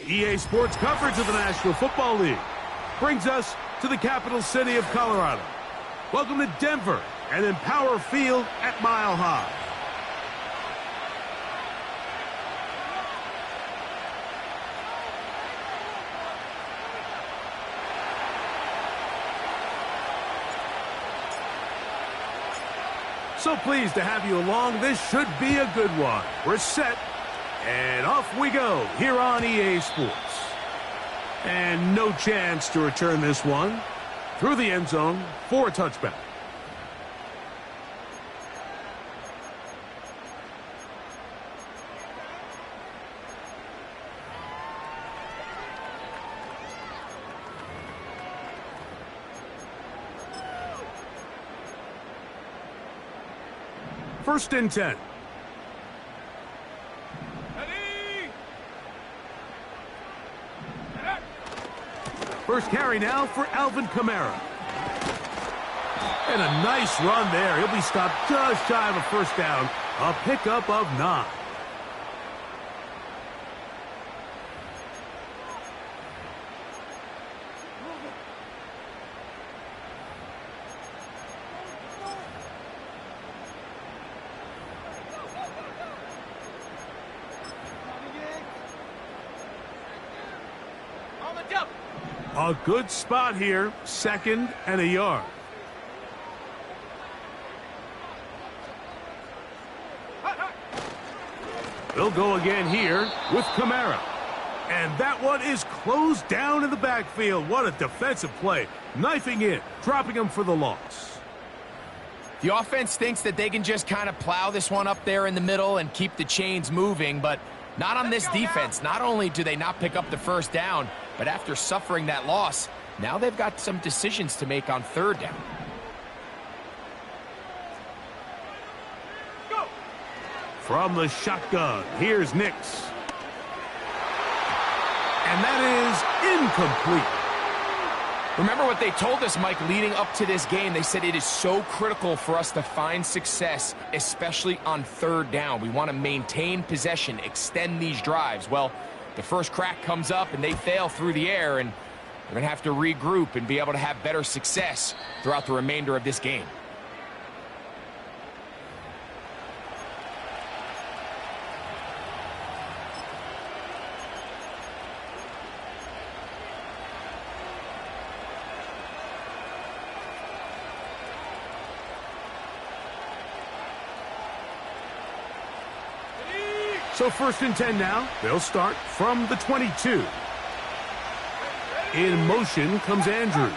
EA Sports coverage of the National Football League brings us to the capital city of Colorado. Welcome to Denver and Empower Field at Mile High. So pleased to have you along. This should be a good one. We're set, and off we go here on EA Sports. And no chance to return this one through the end zone for a touchback. First and 10. First carry now for Alvin Kamara. And a nice run there. He'll be stopped just shy of a first down. A pickup of 9. A good spot here, 2nd and a yard. They'll go again here with Kamara. And that one is closed down in the backfield. What a defensive play. Knifing in, dropping him for the loss. The offense thinks that they can just kind of plow this one up there in the middle and keep the chains moving, but not on this defense. Not only do they not pick up the first down, but after suffering that loss, now they've got some decisions to make on 3rd down. Go. From the shotgun, here's Nix. And that is incomplete. Remember what they told us, Mike, leading up to this game. They said it is so critical for us to find success, especially on 3rd down. We want to maintain possession, extend these drives. Well, the first crack comes up and they fail through the air, and they're going to have to regroup and be able to have better success throughout the remainder of this game. So 1st and 10 now. They'll start from the 22. In motion comes Andrews.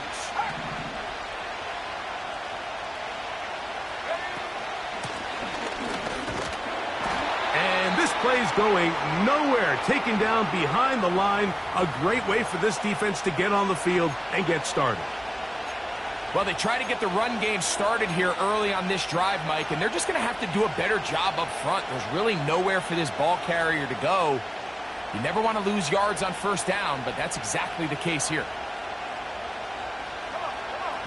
And this play's going nowhere. Taken down behind the line. A great way for this defense to get on the field and get started. Well, they try to get the run game started here early on this drive, Mike, and they're just going to have to do a better job up front. There's really nowhere for this ball carrier to go. You never want to lose yards on 1st down, but that's exactly the case here.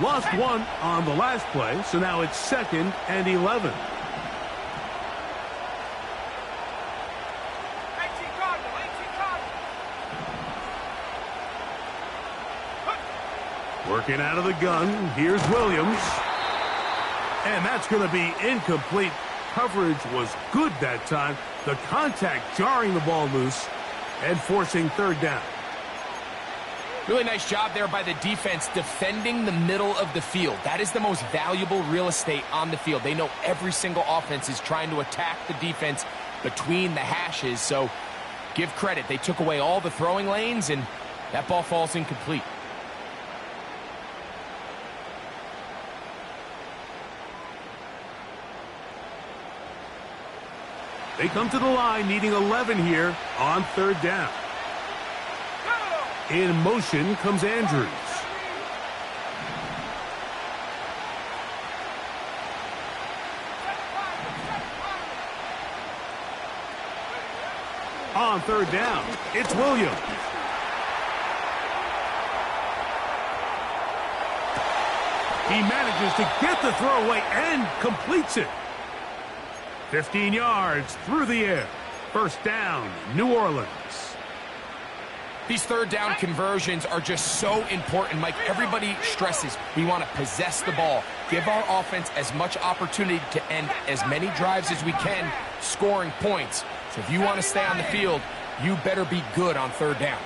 Lost 1 on the last play, so now it's 2nd and 11. Working out of the gun, here's Williams. And that's going to be incomplete. Coverage was good that time. The contact jarring the ball loose and forcing 3rd down. Really nice job there by the defense defending the middle of the field. That is the most valuable real estate on the field. They know every single offense is trying to attack the defense between the hashes. So give credit. They took away all the throwing lanes, and that ball falls incomplete. They come to the line needing 11 here on 3rd down. In motion comes Andrews. On 3rd down, it's Williams. He manages to get the throw away and completes it. 15 yards through the air. 1st down, New Orleans. These third down conversions are just so important, Mike. Everybody stresses we want to possess the ball, give our offense as much opportunity to end as many drives as we can, scoring points. So if you want to stay on the field, you better be good on third down.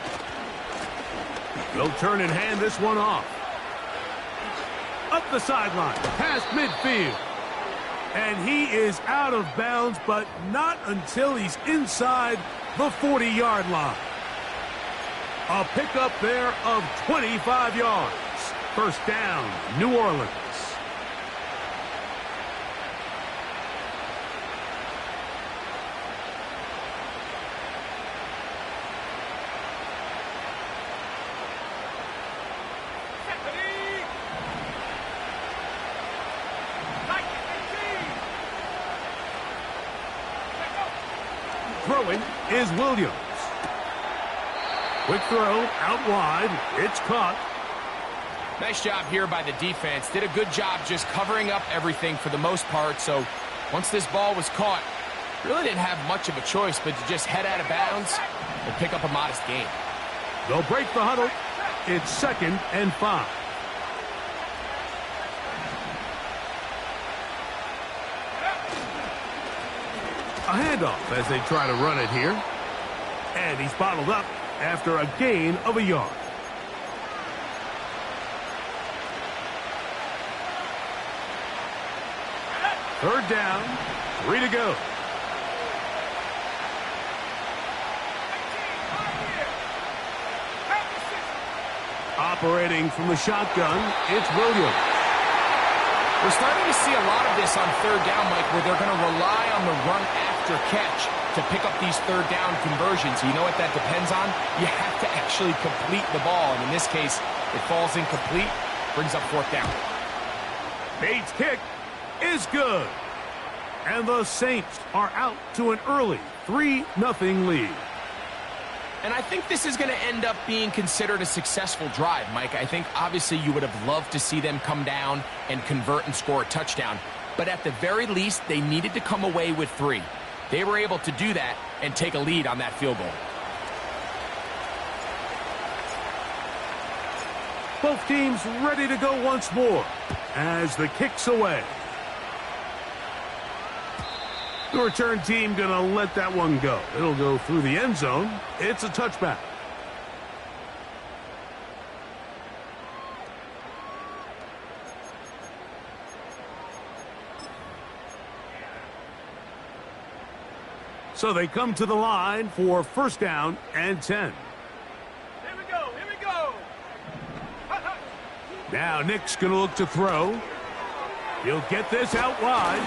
They'll turn and hand this one off. Up the sideline, past midfield. And he is out of bounds, but not until he's inside the 40-yard line. A pickup there of 25 yards. First down, New Orleans. Throwing is Williams. Quick throw, out wide. It's caught. Nice job here by the defense. Did a good job just covering up everything for the most part. So once this ball was caught, really didn't have much of a choice but to just head out of bounds and pick up a modest gain. They'll break the huddle. It's 2nd and 5. A handoff as they try to run it here. And he's bottled up after a gain of a yard. Third down, 3 to go. Operating from the shotgun, it's Williams. We're starting to see a lot of this on third down, Mike, where they're going to rely on the run after catch to pick up these third down conversions. You know what that depends on? You have to actually complete the ball. And in this case, it falls incomplete, brings up 4th down. Bates' kick is good. And the Saints are out to an early 3-0 lead. And I think this is going to end up being considered a successful drive, Mike. I think obviously you would have loved to see them come down and convert and score a touchdown. But at the very least, they needed to come away with 3. They were able to do that and take a lead on that field goal. Both teams ready to go once more as the kick's away. The return team going to let that one go. It'll go through the end zone. It's a touchback. So they come to the line for 1st down and 10. Here we go, here we go. Now Nick's going to look to throw. He'll get this out wide.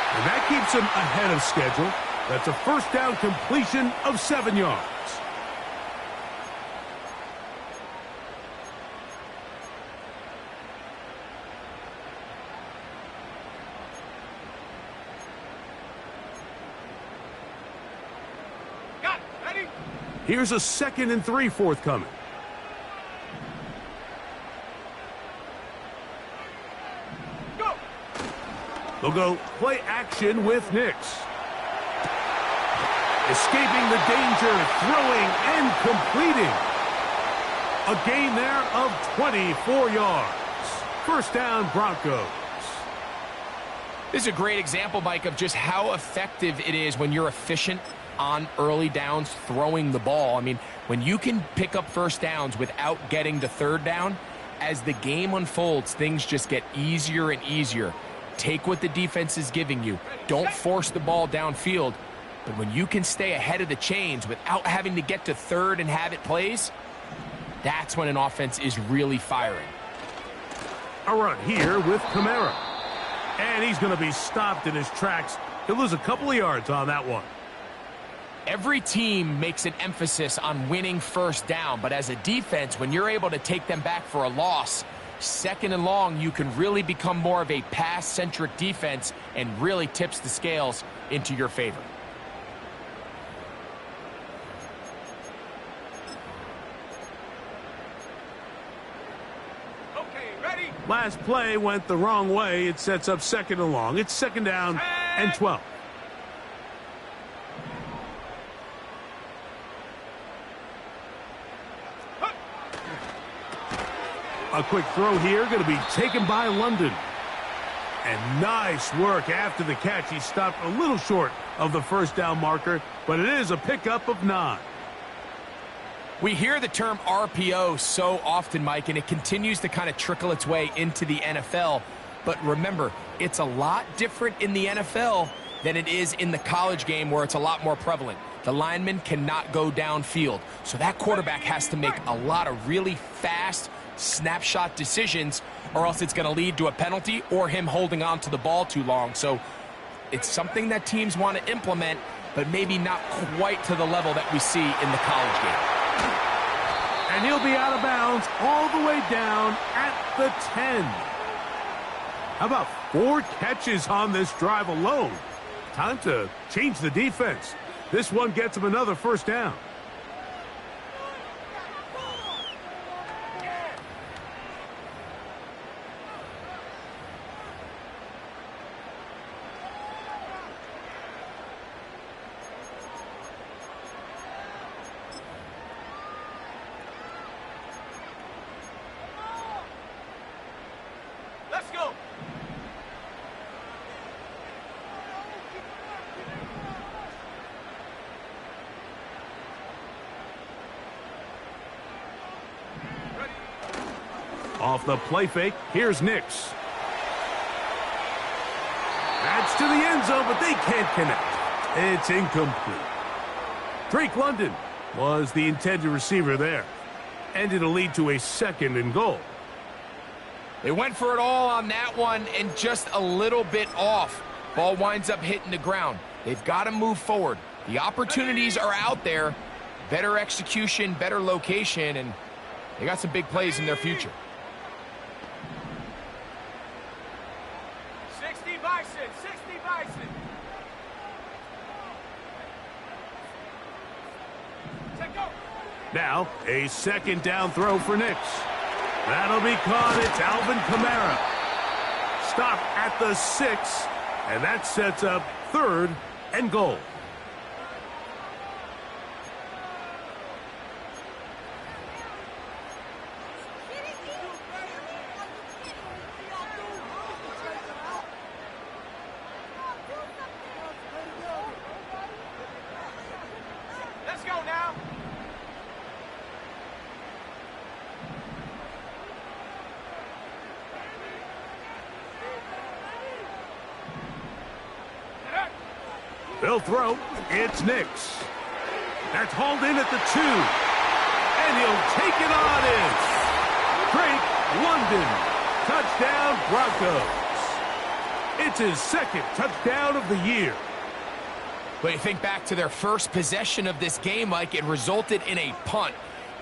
And that keeps him ahead of schedule. That's a 1st down completion of 7 yards. Got it, ready? Here's a 2nd and 3 forthcoming. They'll go play action with Nix. Escaping the danger, throwing and completing. A gain there of 24 yards. 1st down, Broncos. This is a great example, Mike, of just how effective it is when you're efficient on early downs throwing the ball. I mean, when you can pick up 1st downs without getting the 3rd down, as the game unfolds, things just get easier and easier. Take what the defense is giving you. Don't force the ball downfield. But when you can stay ahead of the chains without having to get to 3rd and have it plays, that's when an offense is really firing. A run here with Kamara. And he's going to be stopped in his tracks. He'll lose a couple of yards on that one. Every team makes an emphasis on winning 1st down, but as a defense, when you're able to take them back for a loss, 2nd and long, you can really become more of a pass-centric defense and really tips the scales into your favor. Okay, ready? Last play went the wrong way. It sets up 2nd and long. It's 2nd down and 12. A quick throw here, going to be taken by London. And nice work after the catch. He stopped a little short of the first down marker, but it is a pickup of 9. We hear the term RPO so often, Mike, and it continues to kind of trickle its way into the NFL. But remember, it's a lot different in the NFL than it is in the college game where it's a lot more prevalent. The lineman cannot go downfield, so that quarterback has to make a lot of really fast snapshot decisions, or else it's going to lead to a penalty or him holding on to the ball too long. So it's something that teams want to implement, but maybe not quite to the level that we see in the college game. And he'll be out of bounds all the way down at the 10. How about 4 catches on this drive alone? Time to change the defense. This one gets him another first down. Let's go. Off the play fake, here's Nix. That's to the end zone, but they can't connect. It's incomplete. Drake London was the intended receiver there. And it'll lead to a 2nd and goal. They went for it all on that one and just a little bit off. Ball winds up hitting the ground. They've got to move forward. The opportunities are out there. Better execution, better location, and they got some big plays in their future. 60 Bison, 60 Bison. Take off. Now, a 2nd down throw for Nix. That'll be caught. It's Alvin Kamara. Stop at the 6, and that sets up 3rd and goal. Let's go now. They'll throw. It's Nix. That's hauled in at the 2. And he'll take it on in. Drake London. Touchdown, Broncos. It's his 2nd touchdown of the year. But you think back to their first possession of this game, Mike, it resulted in a punt.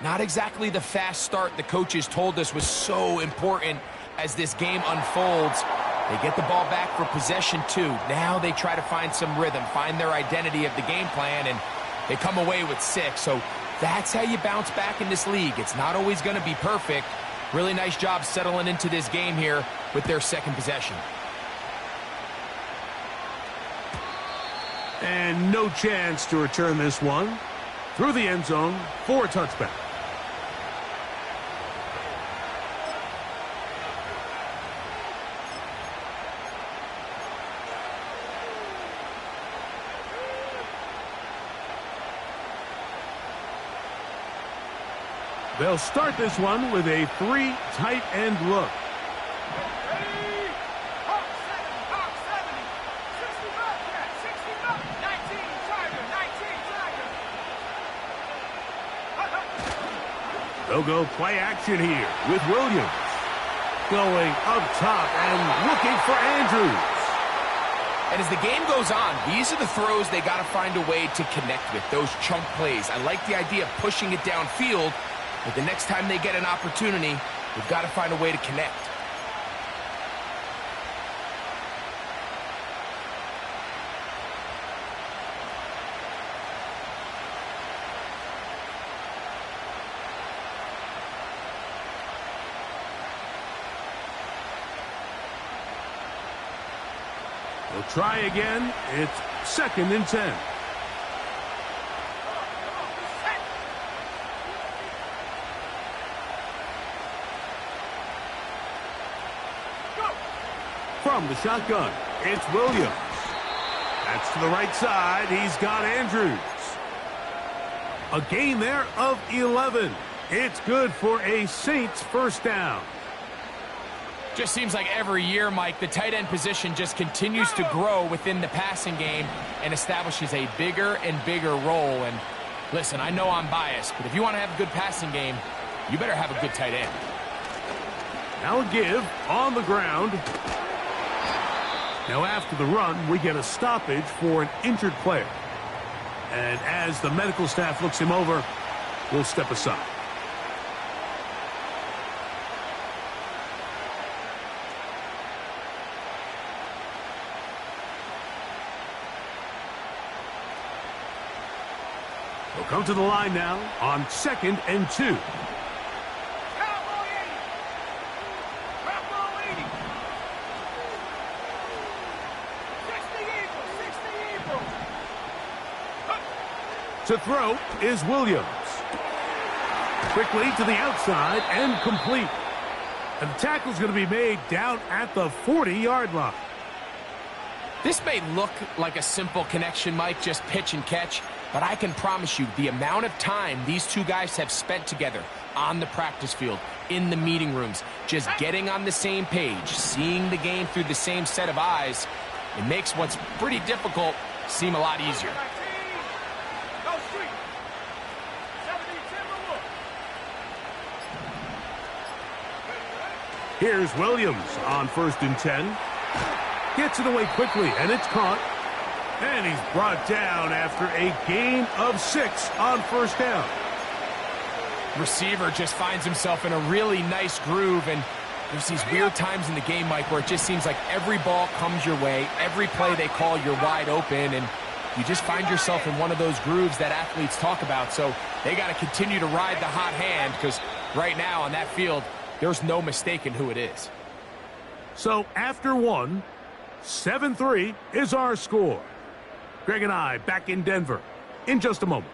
Not exactly the fast start the coaches told us was so important as this game unfolds. They get the ball back for possession 2. Now they try to find some rhythm, find their identity of the game plan, and they come away with 6. So that's how you bounce back in this league. It's not always going to be perfect. Really nice job settling into this game here with their 2nd possession. And no chance to return this one. Through the end zone for a touchback. They'll start this one with a 3 tight end look. Ready? Hawk 70, 65, yeah, 65, 19, Tiger, 19, Tiger. They'll go play action here with Williams. Going up top and looking for Andrews. And as the game goes on, these are the throws they got to find a way to connect with, those chunk plays. I like the idea of pushing it downfield, but the next time they get an opportunity, they've got to find a way to connect. They'll try again. It's 2nd and 10. From the shotgun, it's Williams. That's to the right side. He's got Andrews. A gain there of 11. It's good for a Saints first down. Just seems like every year, Mike, the tight end position just continues to grow within the passing game and establishes a bigger and bigger role. And listen, I know I'm biased, but if you want to have a good passing game, you better have a good tight end. Now a give on the ground. Now after the run, we get a stoppage for an injured player. And as the medical staff looks him over, we'll step aside. We'll come to the line now on 2nd and 2. Cowboy 80. Cowboy 80. 60 Eagles. 60 Eagles. To throw is Williams. Quickly to the outside and complete. And the tackle's going to be made down at the 40-yard line. This may look like a simple connection, Mike, just pitch and catch, but I can promise you the amount of time these two guys have spent together on the practice field, in the meeting rooms, just getting on the same page, seeing the game through the same set of eyes, it makes what's pretty difficult seem a lot easier. Go street. 70 Timberwolves. Here's Williams on 1st and 10. Gets it away quickly, and it's caught. And he's brought down after a gain of 6 on 1st down. Receiver just finds himself in a really nice groove, and there's these weird times in the game, Mike, where it just seems like every ball comes your way, every play they call, you're wide open, and you just find yourself in one of those grooves that athletes talk about. So they got to continue to ride the hot hand, because right now on that field, there's no mistaking who it is. So after 1, 7-3 is our score. Greg and I back in Denver in just a moment.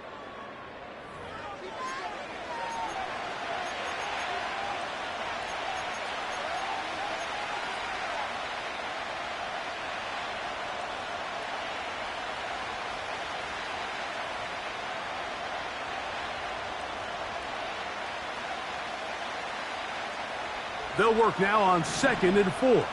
They'll work now on 2nd and 4.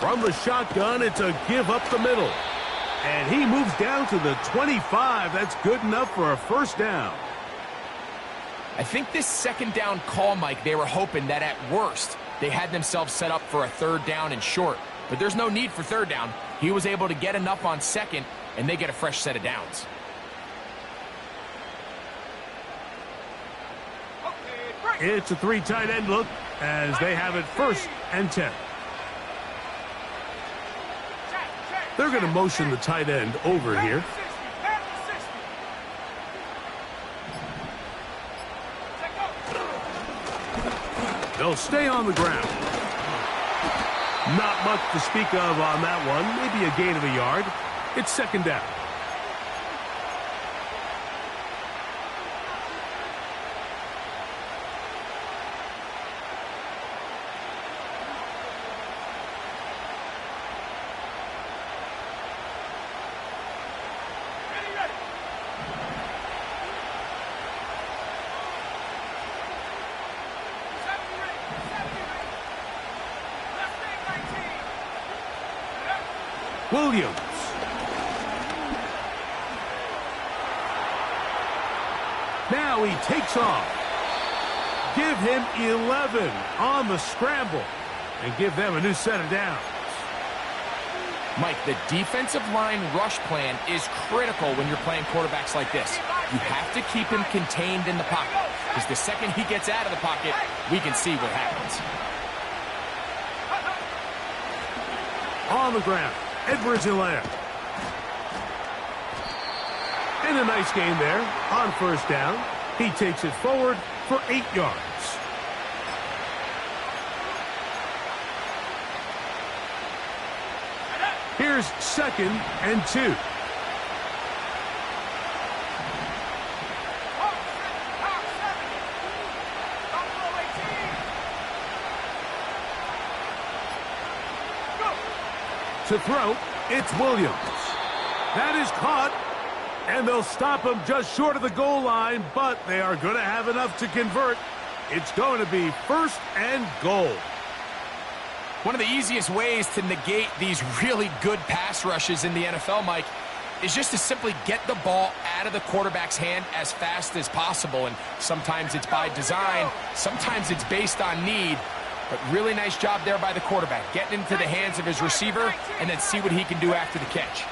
From the shotgun, it's a give up the middle. And he moves down to the 25. That's good enough for a first down. I think this 2nd down call, Mike, they were hoping that at worst, they had themselves set up for a 3rd down and short. But there's no need for 3rd down. He was able to get enough on 2nd, and they get a fresh set of downs. It's a 3 tight end look as they have it 1st and 10. They're going to motion the tight end over here. They'll stay on the ground. Not much to speak of on that one. Maybe a gain of a yard. It's 2nd down. Williams. Now he takes off. Give him 11 on the scramble and give them a new set of downs. Mike, the defensive line rush plan is critical when you're playing quarterbacks like this. You have to keep him contained in the pocket, because the second he gets out of the pocket, we can see what happens. On the ground, Edwards-Helaire. And a nice gain there on 1st down. He takes it forward for 8 yards. Here's 2nd and 2. To throw, it's Williams. That is caught, and they'll stop him just short of the goal line, but they are going to have enough to convert. It's going to be 1st and goal. One of the easiest ways to negate these really good pass rushes in the NFL, Mike, is just to simply get the ball out of the quarterback's hand as fast as possible. And sometimes it's by design, sometimes it's based on need. But really nice job there by the quarterback, getting into the hands of his receiver and then see what he can do after the catch.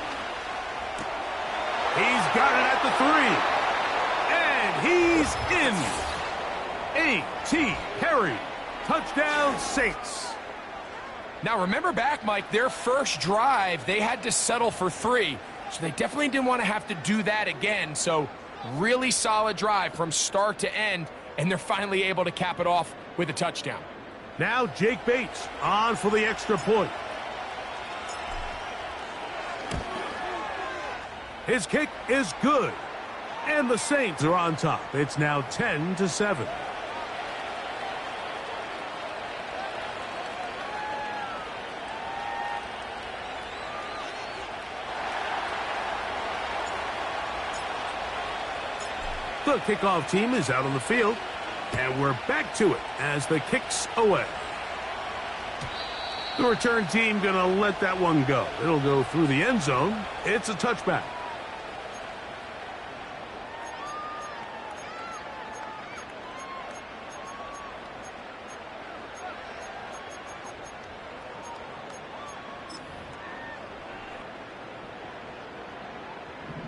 He's got it at the 3. And he's in. A.T. Perry. Touchdown, Saints. Now remember back, Mike, their first drive, they had to settle for 3. So they definitely didn't want to have to do that again. So really solid drive from start to end, and they're finally able to cap it off with a touchdown. Now Jake Bates on for the extra point. His kick is good. And the Saints are on top. It's now 10-7. The kickoff team is out on the field, and we're back to it as the kick's away. The return team going to let that one go. It'll go through the end zone. It's a touchback.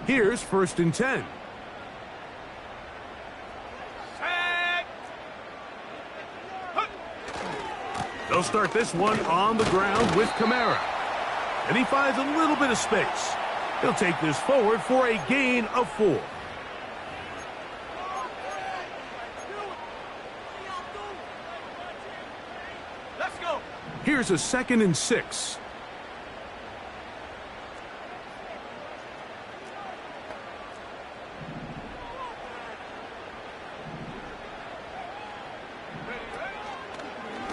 Here's 1st and 10. They'll start this one on the ground with Kamara. And he finds a little bit of space. He'll take this forward for a gain of 4. Let's go. Here's a 2nd and 6.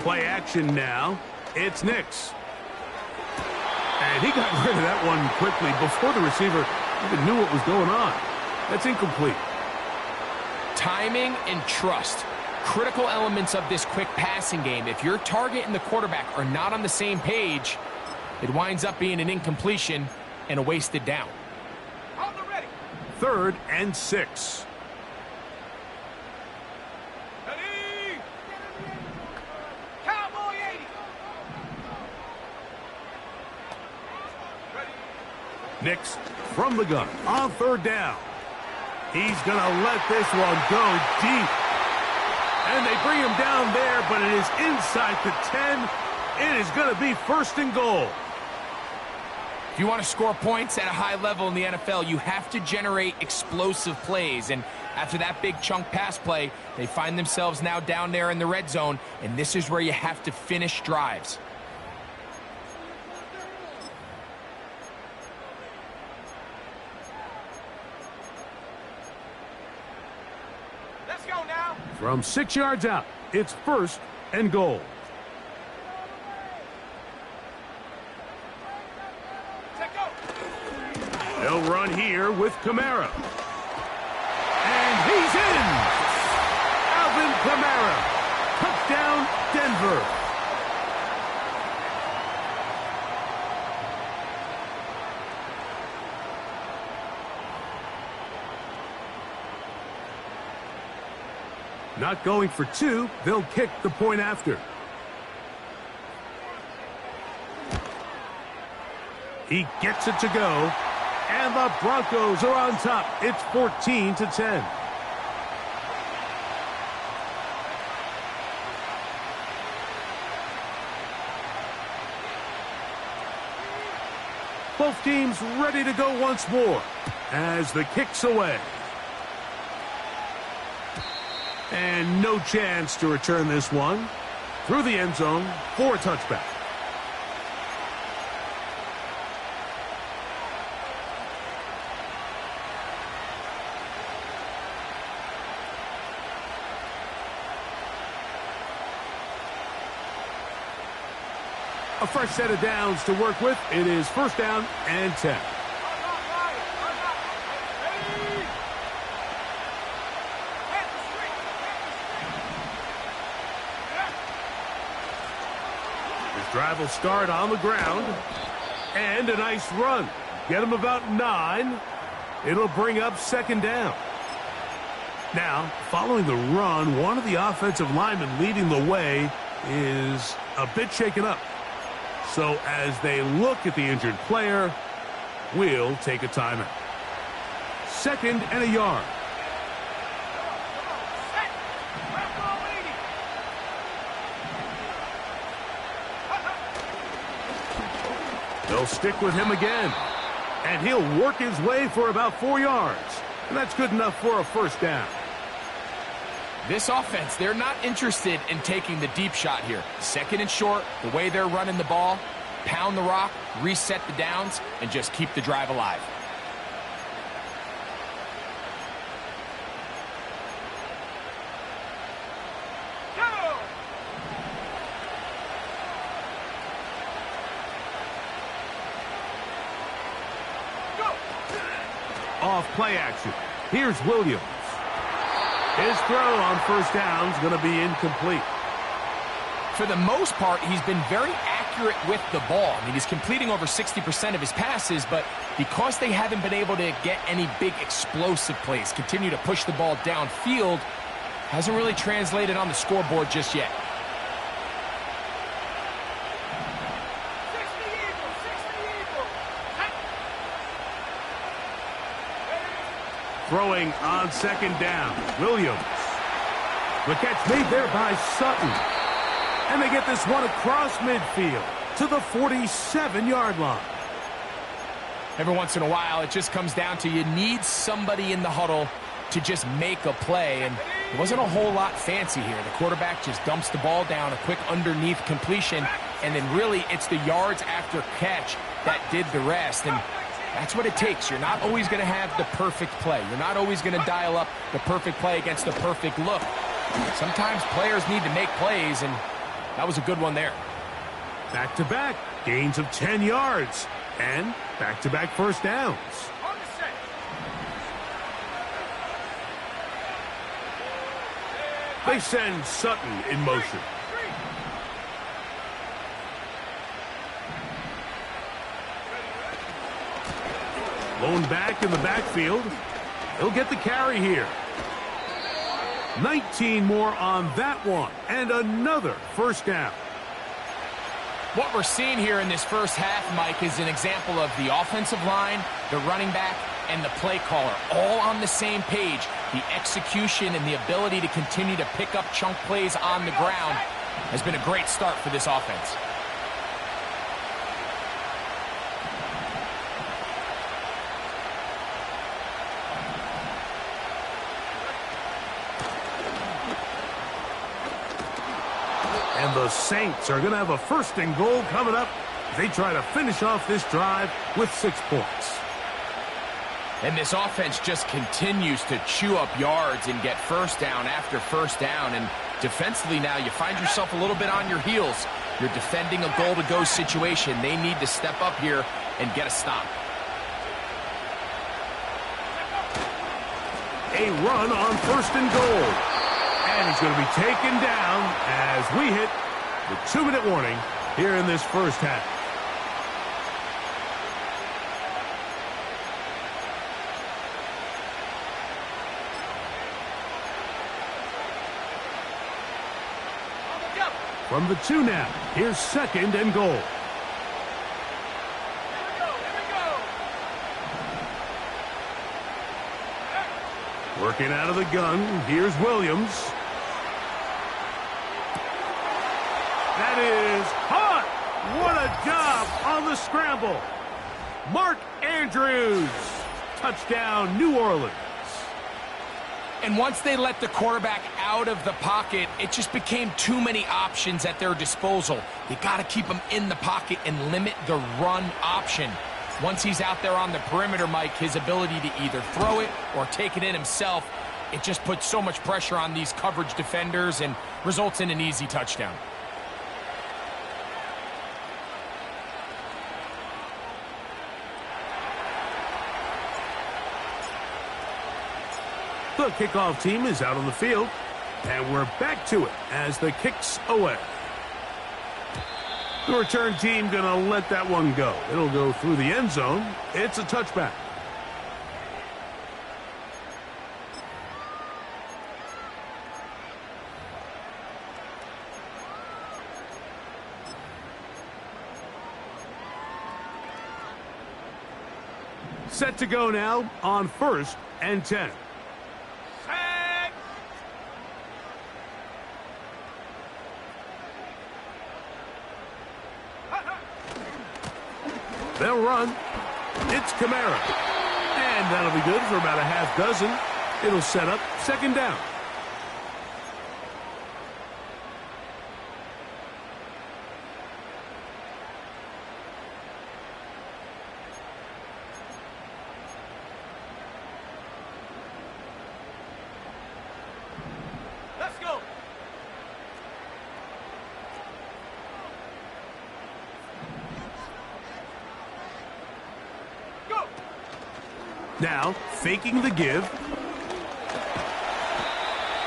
Play action now. It's Nix. And he got rid of that one quickly before the receiver even knew what was going on. That's incomplete. Timing and trust. Critical elements of this quick passing game. If your target and the quarterback are not on the same page, it winds up being an incompletion and a wasted down. On the ready. 3rd and 6. Nix from the gun on 3rd down. He's going to let this one go deep. And they bring him down there, but it is inside the 10. It is going to be 1st and goal. If you want to score points at a high level in the NFL, you have to generate explosive plays. And after that big chunk pass play, they find themselves now down there in the red zone. And this is where you have to finish drives. From 6 yards out, it's 1st and goal. They'll run here with Kamara. And he's in! Alvin Kamara. Touchdown, Denver. Not going for 2, they'll kick the point after. He gets it to go, and the Broncos are on top. It's 14-10. Both teams ready to go once more as the kick's away. And no chance to return this one through the end zone for a touchback. A fresh set of downs to work with. It is first down and 10. This drive will start on the ground. And a nice run. Get him about 9. It'll bring up second down. Now, following the run, one of the offensive linemen leading the way is a bit shaken up. So as they look at the injured player, we'll take a timeout. Second and a yard. They'll stick with him again. And he'll work his way for about 4 yards. And that's good enough for a first down. This offense, they're not interested in taking the deep shot here. Second and short, the way they're running the ball, pound the rock, reset the downs, and just keep the drive alive. Off play action. Here's Williams. His throw on first down is going to be incomplete. For the most part, he's been very accurate with the ball. I mean, he's completing over 60% of his passes, but because they haven't been able to get any big explosive plays, continue to push the ball downfield, hasn't really translated on the scoreboard just yet. Throwing on second down. Williams. The catch made there by Sutton. And they get this one across midfield to the 47-yard line. Every once in a while, it just comes down to you need somebody in the huddle to just make a play. And it wasn't a whole lot fancy here. The quarterback just dumps the ball down, a quick underneath completion, and then really it's the yards after catch that did the rest. And that's what it takes. You're not always going to have the perfect play. You're not always going to dial up the perfect play against the perfect look. Sometimes players need to make plays, and that was a good one there. Back-to-back gains of 10 yards and back-to-back first downs. They send Sutton in motion. Blown back in the backfield. He'll get the carry here. 19 more on that one. And another first down. What we're seeing here in this first half, Mike, is an example of the offensive line, the running back, and the play caller all on the same page. The execution and the ability to continue to pick up chunk plays on the ground has been a great start for this offense. And the Saints are going to have a first and goal coming up as they try to finish off this drive with 6 points. And this offense just continues to chew up yards and get first down after first down. And defensively now, you find yourself a little bit on your heels. You're defending a goal-to-go situation. They need to step up here and get a stop. A run on first and goal. And he's going to be taken down as we hit the 2-minute warning here in this first half. From the 2 now, here's second and goal. Working out of the gun, here's Williams. That is hot. What a job on the scramble. Mark Andrews. Touchdown, New Orleans. And once they let the quarterback out of the pocket, it just became too many options at their disposal. You got to keep him in the pocket and limit the run option. Once he's out there on the perimeter, Mike, his ability to either throw it or take it in himself, it just puts so much pressure on these coverage defenders and results in an easy touchdown. The kickoff team is out on the field, and we're back to it as the kick's away. The return team going to let that one go. It'll go through the end zone. It's a touchback. Set to go now on 1st and 10. Set. They'll run. It's Kamara. And that'll be good for about a half dozen. It'll set up 2nd down. Let's go. Go. Now, faking the give.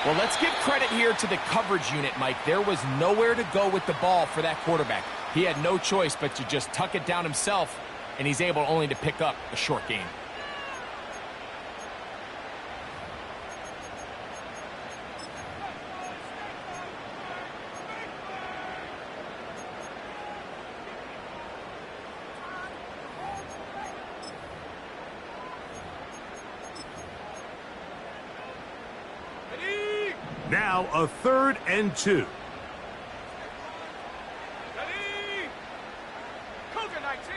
Well, let's give credit here to the coverage unit, Mike. There was nowhere to go with the ball for that quarterback. He had no choice but to just tuck it down himself, and he's able only to pick up a short gain. Ready. Now a 3rd and 2. Ready. Cougar 19.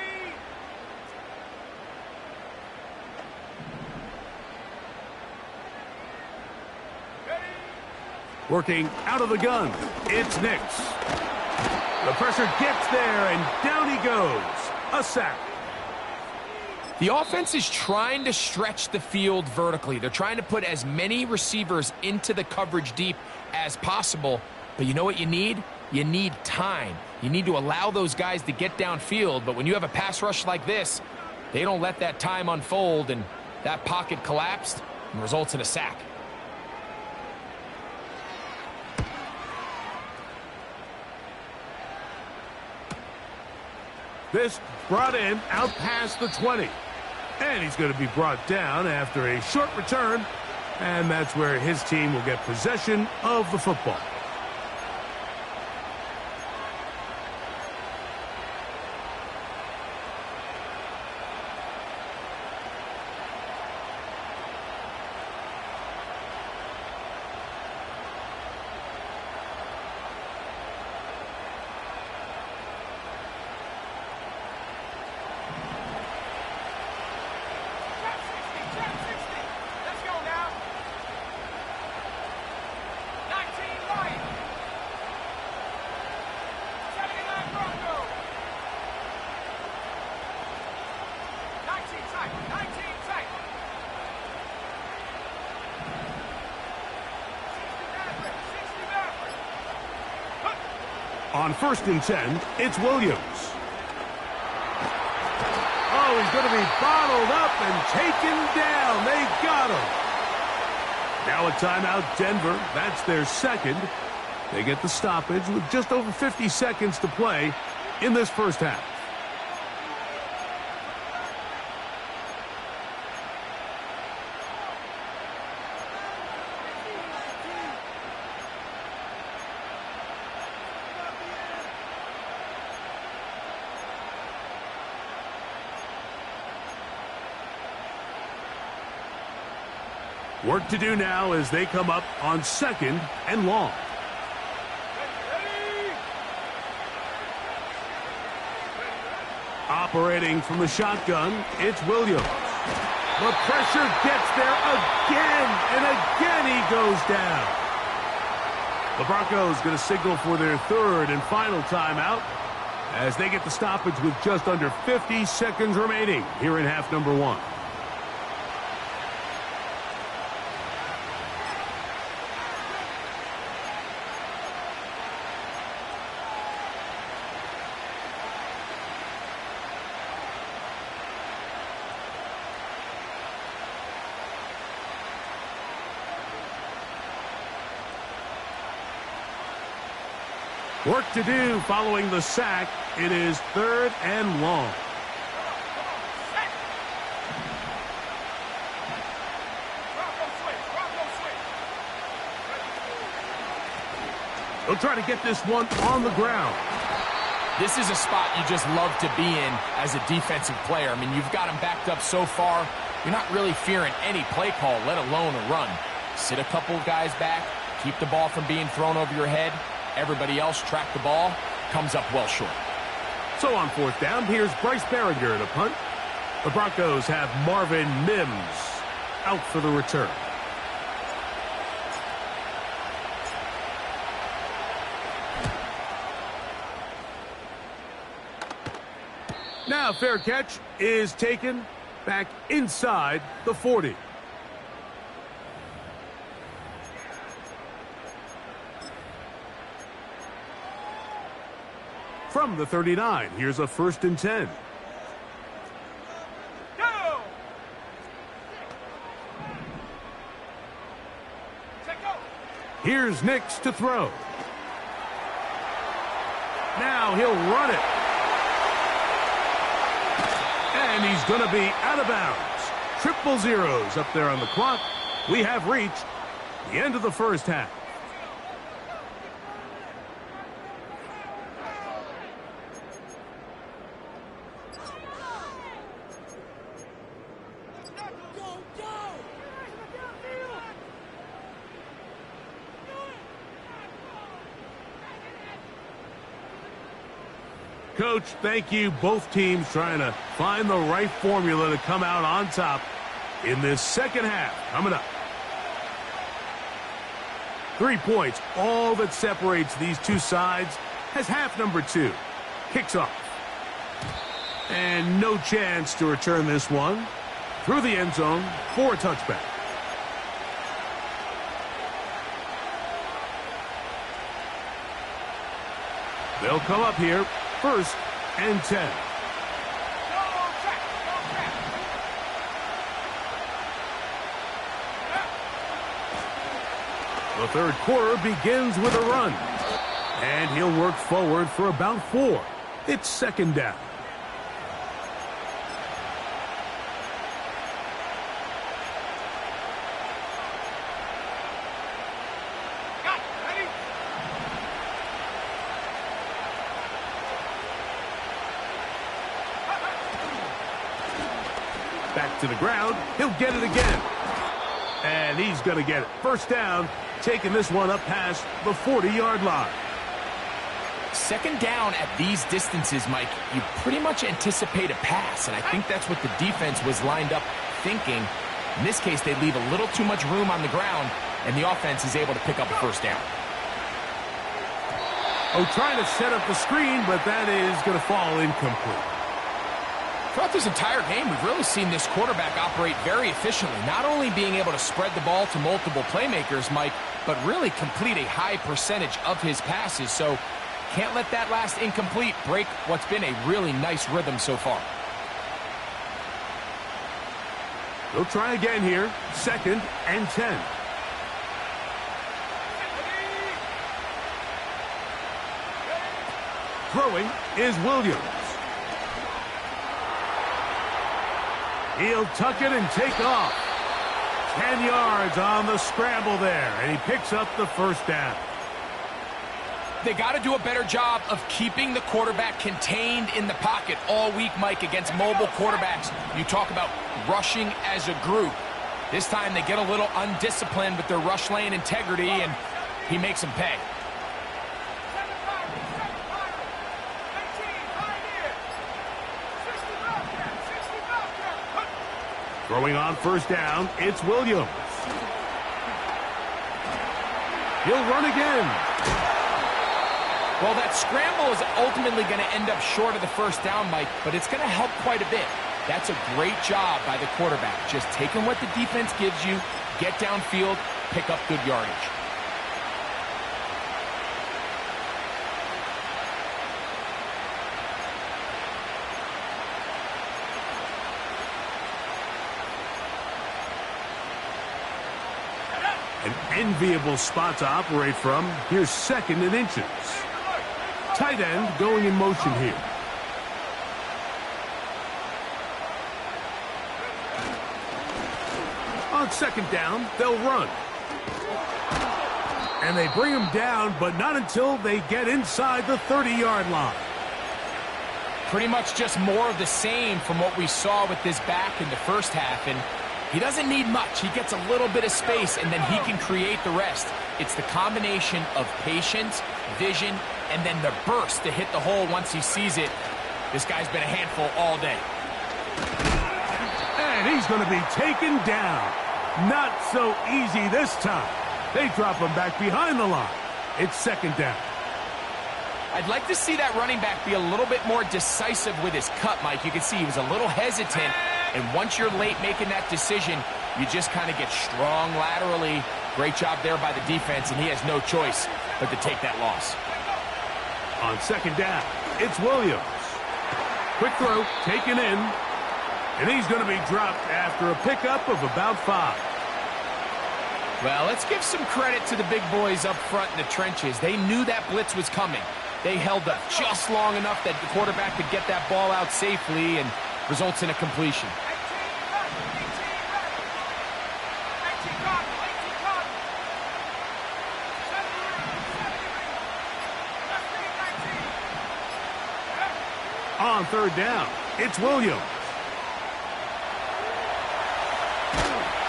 Ready. Working out of the gun. It's Nix. The pressure gets there, and down he goes. A sack. The offense is trying to stretch the field vertically. They're trying to put as many receivers into the coverage deep as possible. But you know what you need? You need time. You need to allow those guys to get downfield. But when you have a pass rush like this, they don't let that time unfold, and that pocket collapsed and results in a sack. This brought in out past the 20. And he's going to be brought down after a short return. And that's where his team will get possession of the football. Trap 60. Let's go now. 19 Lions. 79 Broncos. 19 tight. 19 tight. 60 Maverick. On 1st and 10, it's Williams. Oh, he's going to be bottled up and taken down. They got him. Now a timeout, Denver. That's their 2nd. They get the stoppage with just over 50 seconds to play in this first half. Work to do now as they come up on 2nd and long. Operating from the shotgun, it's Williams. The pressure gets there again, and again he goes down. The Broncos going to signal for their 3rd and final timeout as they get the stoppage with just under 50 seconds remaining here in half number 1. Work to do following the sack. It is 3rd and long. They'll try to get this one on the ground. This is a spot you just love to be in as a defensive player. I mean, you've got him backed up so far. You're not really fearing any play call, let alone a run. Sit a couple of guys back, keep the ball from being thrown over your head. Everybody else track the ball, comes up well short. So on 4th down, here's Bryce Behringer to punt. The Broncos have Marvin Mims out for the return. Now fair catch is taken back inside the 40. From the 39, here's a 1st and 10. Go! Here's Nix to throw. Now he'll run it. And he's going to be out of bounds. Triple zeros up there on the clock. We have reached the end of the first half. Coach, thank you. Both teams trying to find the right formula to come out on top in this second half. Coming up. 3 points, all that separates these two sides as half number 2 kicks off. And no chance to return this one through the end zone for a touchback. They'll come up here. 1st and 10. The third quarter begins with a run. And he'll work forward for about 4. It's 2nd down. Back to the ground. He'll get it again. And he's going to get it. 1st down, taking this one up past the 40-yard line. 2nd down at these distances, Mike, you pretty much anticipate a pass, and I think that's what the defense was lined up thinking. In this case, they leave a little too much room on the ground, and the offense is able to pick up a 1st down. Oh, trying to set up the screen, but that is going to fall incomplete. Throughout this entire game, we've really seen this quarterback operate very efficiently, not only being able to spread the ball to multiple playmakers, Mike, but really complete a high percentage of his passes. So can't let that last incomplete break what's been a really nice rhythm so far. They'll try again here. 2nd and 10. Throwing is Williams. He'll tuck it and take off. 10 yards on the scramble there, and he picks up the 1st down. They got to do a better job of keeping the quarterback contained in the pocket all week, Mike, against mobile quarterbacks. You talk about rushing as a group. This time they get a little undisciplined with their rush lane integrity, and he makes them pay. Throwing on 1st down, it's Williams. He'll run again. Well, that scramble is ultimately going to end up short of the 1st down, Mike, but it's going to help quite a bit. That's a great job by the quarterback. Just taking what the defense gives you, get downfield, pick up good yardage. An enviable spot to operate from. Here's 2nd and inches. tight end going in motion here. On second down, they'll run. And they bring him down, but not until they get inside the 30-yard line. Pretty much just more of the same from what we saw with this back in the first half. And he doesn't need much. He gets a little bit of space, and then he can create the rest. It's the combination of patience, vision, and then the burst to hit the hole once he sees it. This guy's been a handful all day. And he's going to be taken down. Not so easy this time. They drop him back behind the line. It's second down. I'd like to see that running back be a little bit more decisive with his cut, Mike. You can see he was a little hesitant, and once you're late making that decision, you just kind of get strong laterally. Great job there by the defense, and he has no choice but to take that loss. On second down, it's Williams. Quick throw, taken in, and he's going to be dropped after a pickup of about 5. Well, let's give some credit to the big boys up front in the trenches. They knew that blitz was coming. They held up just long enough that the quarterback could get that ball out safely and results in a completion. On third down, it's Williams.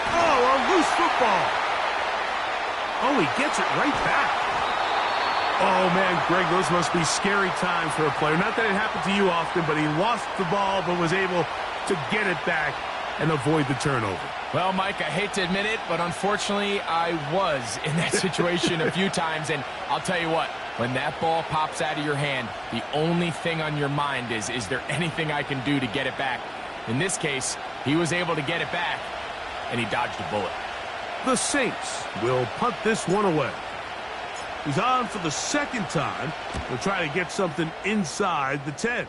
Oh, a loose football. Oh, he gets it right back. Oh, man, Greg, those must be scary times for a player. Not that it happened to you often, but he lost the ball but was able to get it back and avoid the turnover. Well, Mike, I hate to admit it, but unfortunately, I was in that situation a few times. And I'll tell you what, when that ball pops out of your hand, the only thing on your mind is there anything I can do to get it back? In this case, he was able to get it back, and he dodged a bullet. The Saints will punt this one away. He's on for the second time. He'll try to get something inside the 10.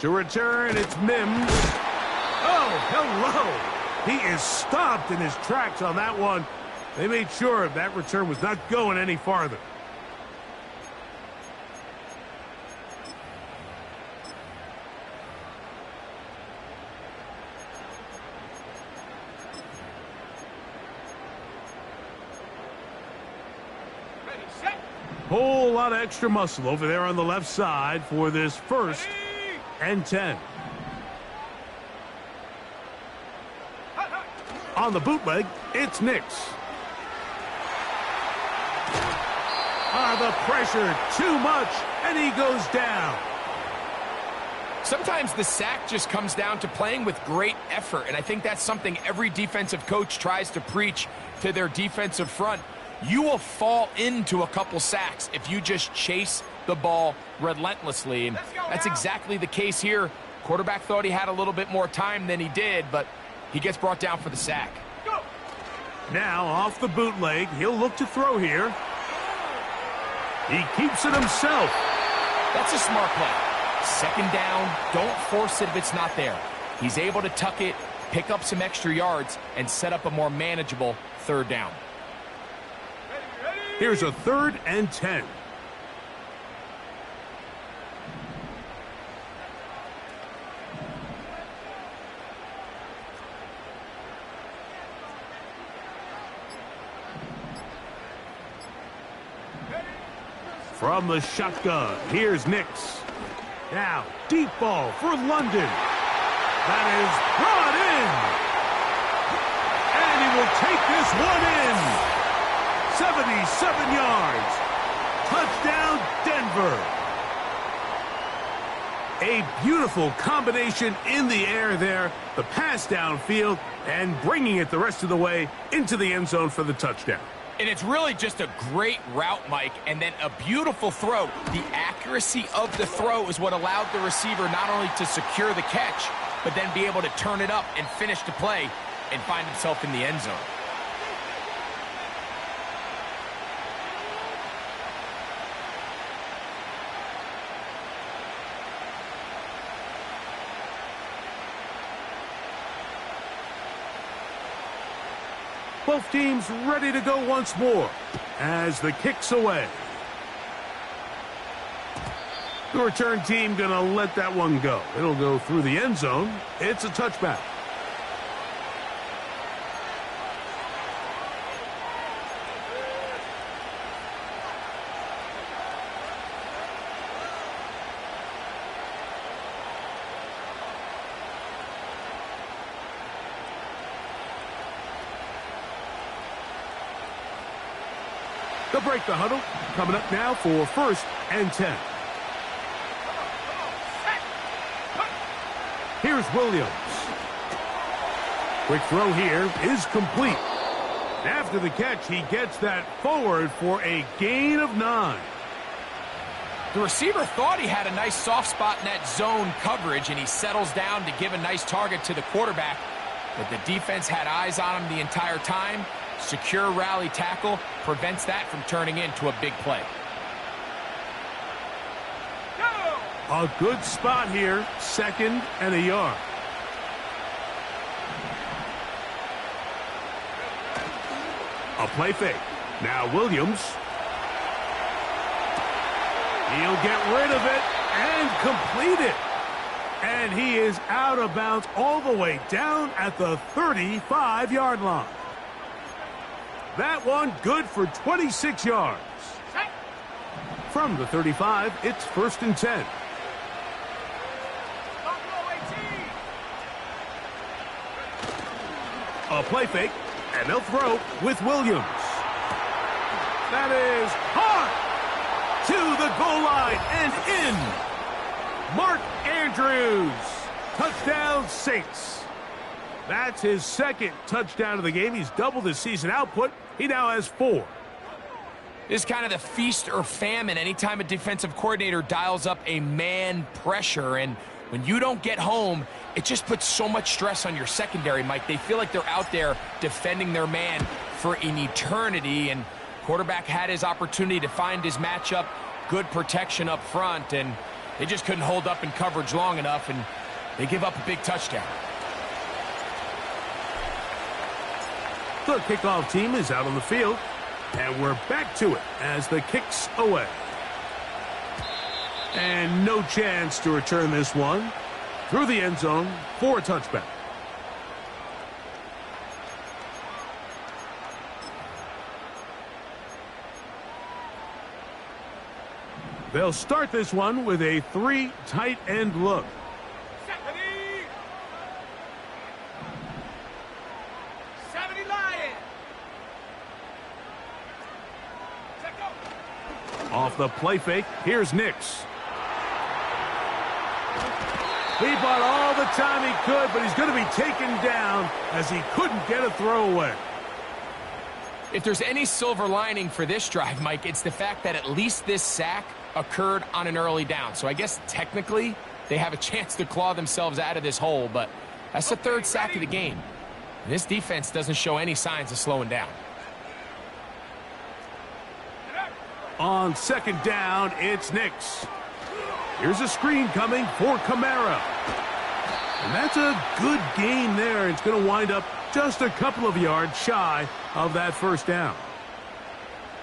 To return, it's Mims. Oh, hello. He is stopped in his tracks on that one. They made sure that return was not going any farther. Whole lot of extra muscle over there on the left side for this first and 10. On the bootleg, it's Nix. The pressure, too much, and he goes down. Sometimes the sack just comes down to playing with great effort, and I think that's something every defensive coach tries to preach to their defensive front. You will fall into a couple sacks if you just chase the ball relentlessly, and that's exactly the case here. Quarterback thought he had a little bit more time than he did, but he gets brought down for the sack. Now off the bootleg, he'll look to throw here. He keeps it himself. That's a smart play. Second down, don't force it if it's not there. He's able to tuck it, pick up some extra yards, and set up a more manageable third down. Here's a 3rd and 10. From the shotgun, here's Nix. Now, deep ball for London. That is brought in. And he will take this one in. 77 yards. Touchdown, Denver. A beautiful combination in the air there. The pass downfield and bringing it the rest of the way into the end zone for the touchdown. And it's really just a great route, Mike, and then a beautiful throw. The accuracy of the throw is what allowed the receiver not only to secure the catch, but then be able to turn it up and finish the play and find himself in the end zone. Both teams ready to go once more as the kick's away. The return team going to let that one go. It'll go through the end zone. It's a touchback. They'll break the huddle. Coming up now for 1st and 10. Here's Williams. Quick throw here is complete. After the catch, he gets that forward for a gain of 9. The receiver thought he had a nice soft spot in that zone coverage, and he settles down to give a nice target to the quarterback. But the defense had eyes on him the entire time. Secure rally tackle prevents that from turning into a big play. A good spot here, 2nd and a yard. A play fake. Now Williams. He'll get rid of it and complete it. And he is out of bounds all the way down at the 35-yard line. That one good for 26 yards. From the 35, it's 1st and 10. A play fake, and they'll throw with Williams. That is hard to the goal line and in. Mark Andrews, touchdown Saints. That's his 2nd touchdown of the game. He's doubled his season output. He now has 4. This is kind of the feast or famine anytime a defensive coordinator dials up a man pressure. And when you don't get home, it just puts so much stress on your secondary, Mike. They feel like they're out there defending their man for an eternity. And quarterback had his opportunity to find his matchup, good protection up front, and they just couldn't hold up in coverage long enough, and they give up a big touchdown. The kickoff team is out on the field, and we're back to it as the kick's away. And no chance to return this one through the end zone for a touchback. They'll start this one with a 3 tight end look. Off the play fake, here's Nix. He bought all the time he could, but he's going to be taken down as he couldn't get a throwaway. If there's any silver lining for this drive, Mike, it's the fact that at least this sack occurred on an early down. So I guess technically they have a chance to claw themselves out of this hole, but that's the 3rd sack of the game. This defense doesn't show any signs of slowing down. On 2nd down, it's Nix. Here's a screen coming for Kamara. And that's a good gain there. It's going to wind up just a couple of yards shy of that 1st down.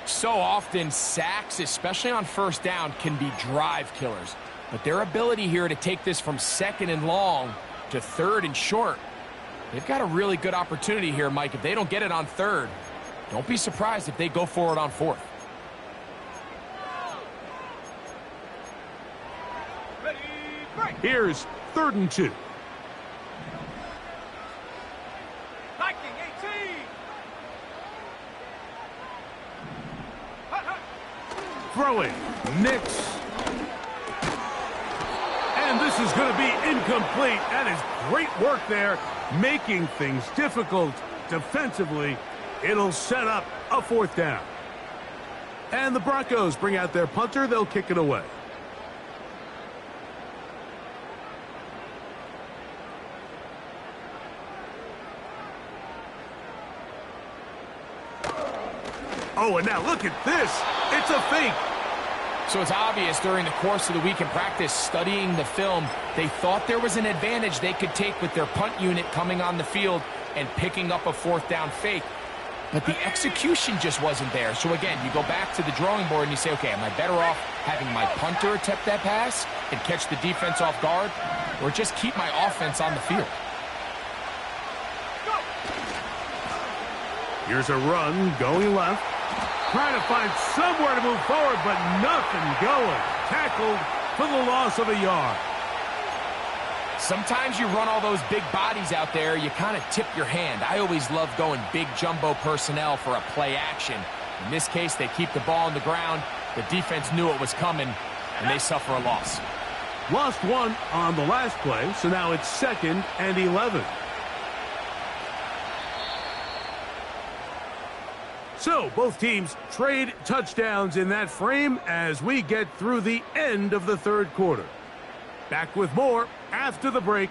So often sacks, especially on 1st down, can be drive killers. But their ability here to take this from 2nd and long to 3rd and short, they've got a really good opportunity here, Mike. If they don't get it on 3rd, don't be surprised if they go for it on 4th. Here's 3rd and 2. Throwing, Nix. And this is going to be incomplete. That is great work there, making things difficult defensively. It'll set up a 4th down. And the Broncos bring out their punter. They'll kick it away. Oh, and now look at this. It's a fake. So it's obvious during the course of the week in practice, studying the film, they thought there was an advantage they could take with their punt unit coming on the field and picking up a 4th down fake. but the execution just wasn't there. So again, you go back to the drawing board and you say, okay, am I better off having my punter attempt that pass and catch the defense off guard, or just keep my offense on the field? Here's a run going left. Trying to find somewhere to move forward, but nothing going. Tackled for the loss of a yard. Sometimes you run all those big bodies out there, you kind of tip your hand. I always love going big jumbo personnel for a play action. In this case, they keep the ball on the ground. The defense knew it was coming, and they suffer a loss. Lost one on the last play, so now it's 2nd and 11. So, both teams trade touchdowns in that frame as we get through the end of the third quarter. Back with more after the break.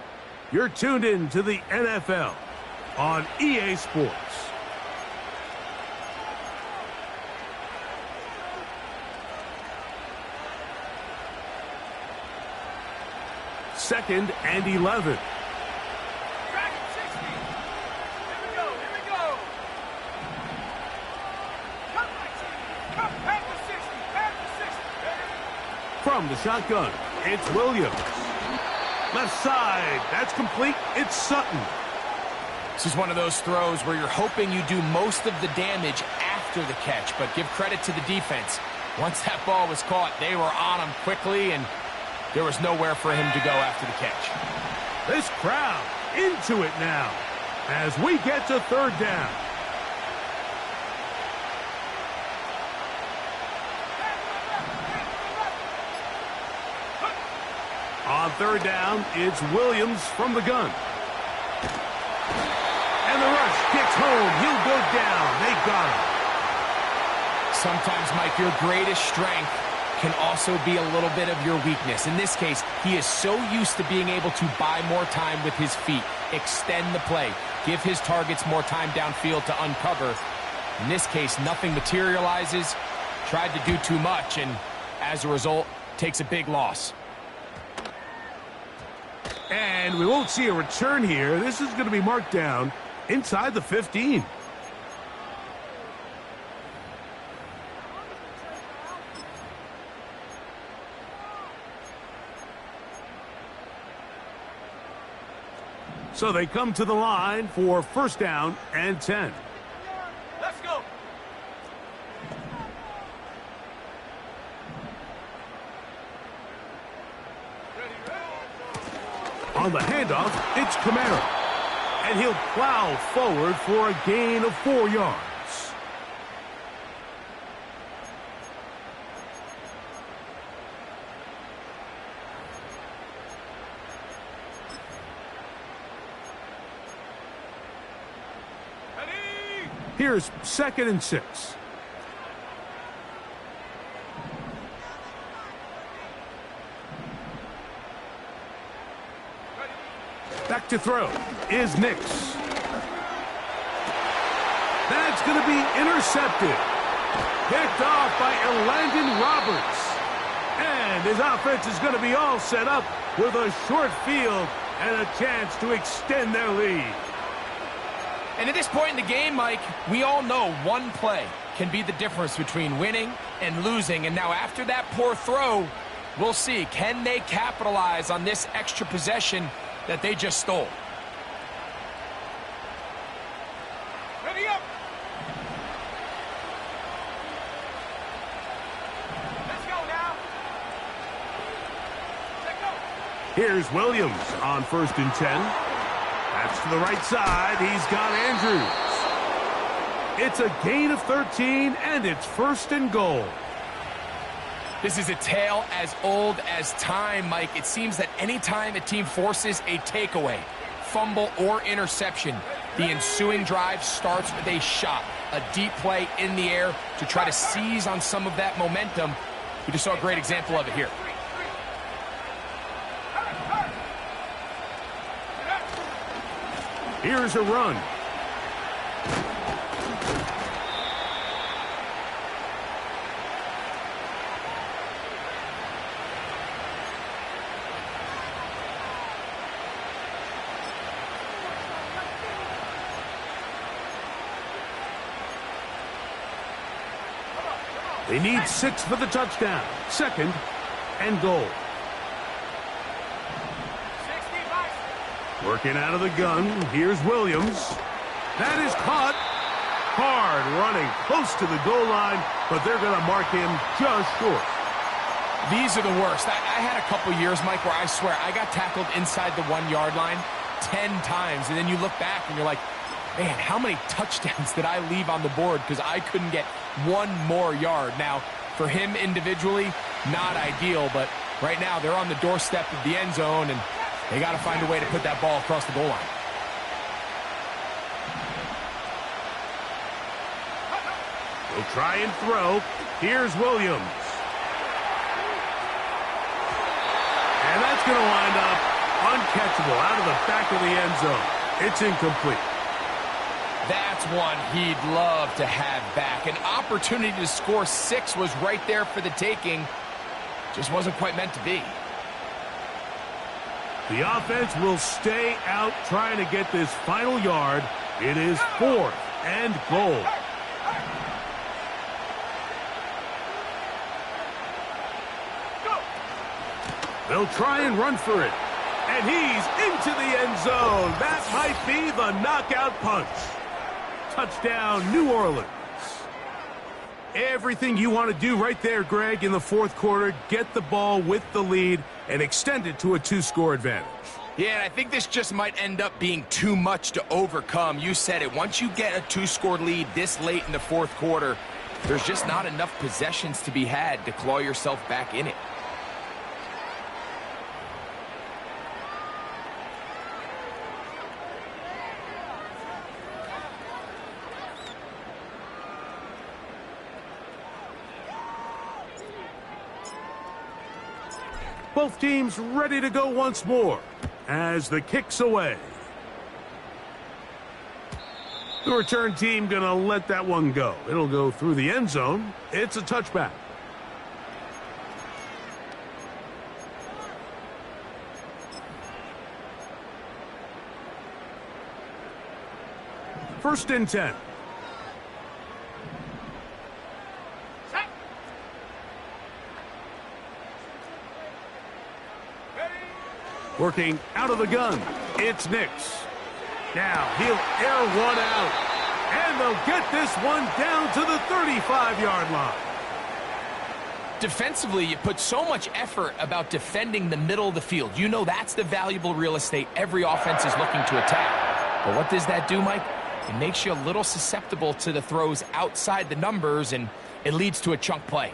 You're tuned in to the NFL on EA Sports. Second and 11. From the shotgun, it's Williams. Left side, that's complete. It's Sutton. This is one of those throws where you're hoping you do most of the damage after the catch, but give credit to the defense. Once that ball was caught, they were on him quickly, and there was nowhere for him to go after the catch. This crowd into it now as we get to third down. On third down, it's Williams from the gun. And the rush gets home. He'll go down. They got him. Sometimes, Mike, your greatest strength can also be a little bit of your weakness. In this case, he is so used to being able to buy more time with his feet, extend the play, give his targets more time downfield to uncover. In this case, nothing materializes, tried to do too much, and as a result, takes a big loss. And we won't see a return here. This is going to be marked down inside the 15. So they come to the line for first down and 10. Let's go. On the handoff, it's Kamara. And he'll plow forward for a gain of 4 yards. Here's 2nd and 6. Back to throw is Nix. That's going to be intercepted. Picked off by Elandon Roberts. And his offense is going to be all set up with a short field and a chance to extend their lead. And at this point in the game, Mike, we all know one play can be the difference between winning and losing. And now after that poor throw, we'll see, can they capitalize on this extra possession that they just stole? Ready up. Let's go now. Let's go. Here's Williams on 1st and 10. That's to the right side. He's got Andrews. It's a gain of 13, and it's 1st and goal. This is a tale as old as time, Mike. It seems that anytime a team forces a takeaway, fumble, or interception, the ensuing drive starts with a shot, a deep play in the air to try to seize on some of that momentum. We just saw a great example of it here. Here's a run. They need 6 for the touchdown. 2nd and goal. Working out of the gun. Here's Williams. That is caught. Hard running close to the goal line, but they're going to mark him just short. These are the worst. I had a couple years, Mike, where I swear I got tackled inside the 1-yard line 10 times, and then you look back and you're like, man, how many touchdowns did I leave on the board because I couldn't get 1 more yard? Now, for him individually, not ideal, but right now they're on the doorstep of the end zone, and they got to find a way to put that ball across the goal line. He'll try and throw. Here's Williams. And that's going to wind up uncatchable out of the back of the end zone. It's incomplete. That's one he'd love to have back. An opportunity to score 6 was right there for the taking. Just wasn't quite meant to be. The offense will stay out trying to get this final yard. It is 4th and goal. They'll try and run for it. And he's into the end zone. That might be the knockout punch. Touchdown, New Orleans. Everything you want to do right there, Greg, in the 4th quarter. Get the ball with the lead and extend it to a 2-score advantage. Yeah, and I think this just might end up being too much to overcome. You said it. Once you get a 2-score lead this late in the 4th quarter, there's just not enough possessions to be had to claw yourself back in it. Both teams ready to go once more as the kick's away. The return team going to let that one go. It'll go through the end zone. It's a touchback. First and 10. Working out of the gun, it's Nix. Now he'll air one out, and they'll get this one down to the 35-yard line. Defensively, you put so much effort about defending the middle of the field. You know that's the valuable real estate every offense is looking to attack. But what does that do, Mike? It makes you a little susceptible to the throws outside the numbers, and it leads to a chunk play.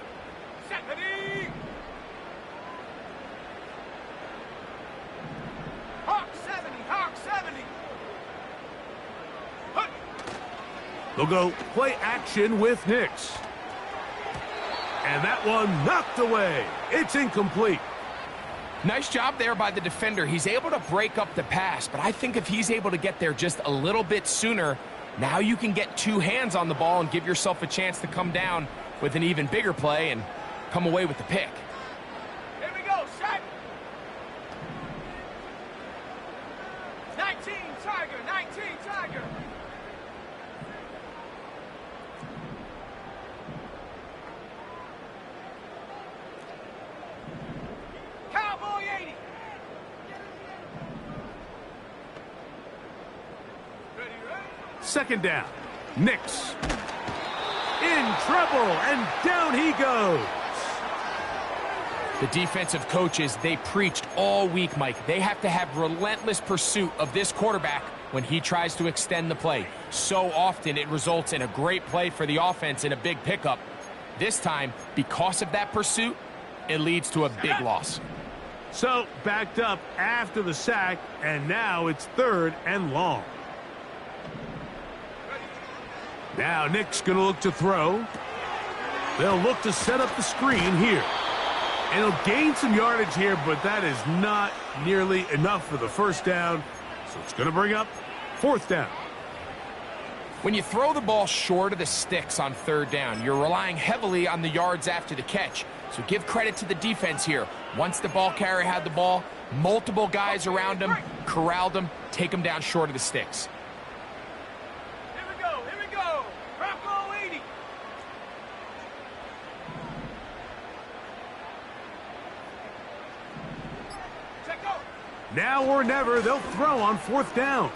They'll go play action with Nix. And that one knocked away. It's incomplete. Nice job there by the defender. He's able to break up the pass, but I think if he's able to get there just a little bit sooner, now you can get 2 hands on the ball and give yourself a chance to come down with an even bigger play and come away with the pick. Here we go, set. 19 Tiger, 19 Tiger. Cowboy 80. Ready? Second down. Nix. In trouble, and down he goes. The defensive coaches, they preached all week, Mike. They have to have relentless pursuit of this quarterback when he tries to extend the play. So often it results in a great play for the offense and a big pickup. This time, because of that pursuit, it leads to a big loss. So, backed up after the sack, and now it's 3rd and long. Now Nick's going to look to throw. They'll look to set up the screen here. And he'll gain some yardage here, but that is not nearly enough for the first down. So it's going to bring up 4th down. When you throw the ball short of the sticks on 3rd down, you're relying heavily on the yards after the catch. So give credit to the defense here. Once the ball carrier had the ball, multiple guys around him, corralled him, take him down short of the sticks. Here we go, here we go. Bravo 80. Now or never, they'll throw on 4th down.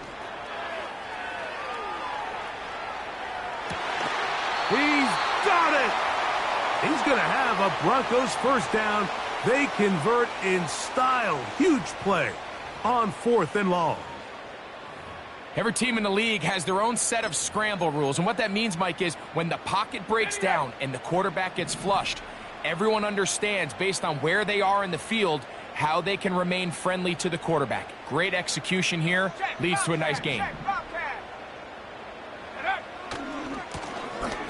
He's got it! He's going to have a Broncos first down. They convert in style. Huge play on 4th and long. Every team in the league has their own set of scramble rules, and what that means, Mike, is when the pocket breaks down and the quarterback gets flushed, everyone understands, based on where they are in the field, how they can remain friendly to the quarterback. Great execution here, leads to a nice game.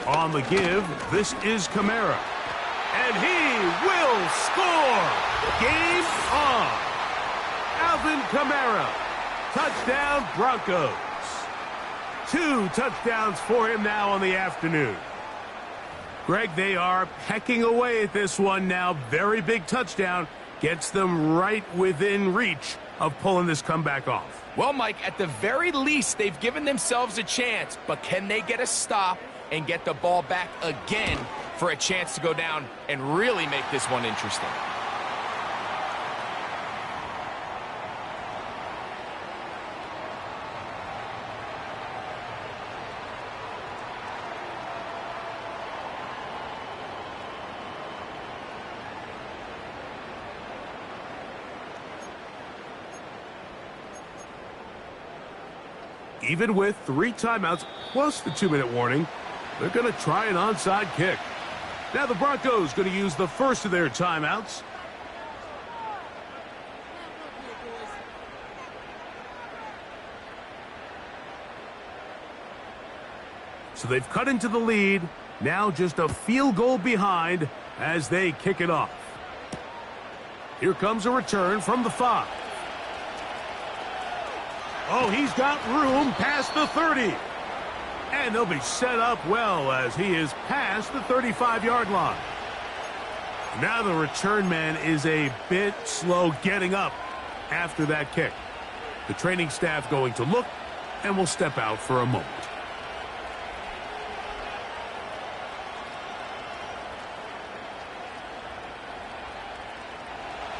On the give, this is Kamara. And he will score! Game on! Alvin Kamara. Touchdown, Broncos. 2 touchdowns for him now on the afternoon. Greg, they are pecking away at this one now. Very big touchdown. Gets them right within reach of pulling this comeback off. Well, Mike, at the very least, they've given themselves a chance, but can they get a stop and get the ball back again for a chance to go down and really make this one interesting? Even with 3 timeouts plus the 2-minute warning, they're going to try an onside kick. Now the Broncos going to use the first of their timeouts. So they've cut into the lead. Now just a field goal behind as they kick it off. Here comes a return from the 5. Oh, he's got room past the 30. And they'll be set up well as he is past the 35-yard line. Now the return man is a bit slow getting up after that kick. The training staff going to look and will step out for a moment.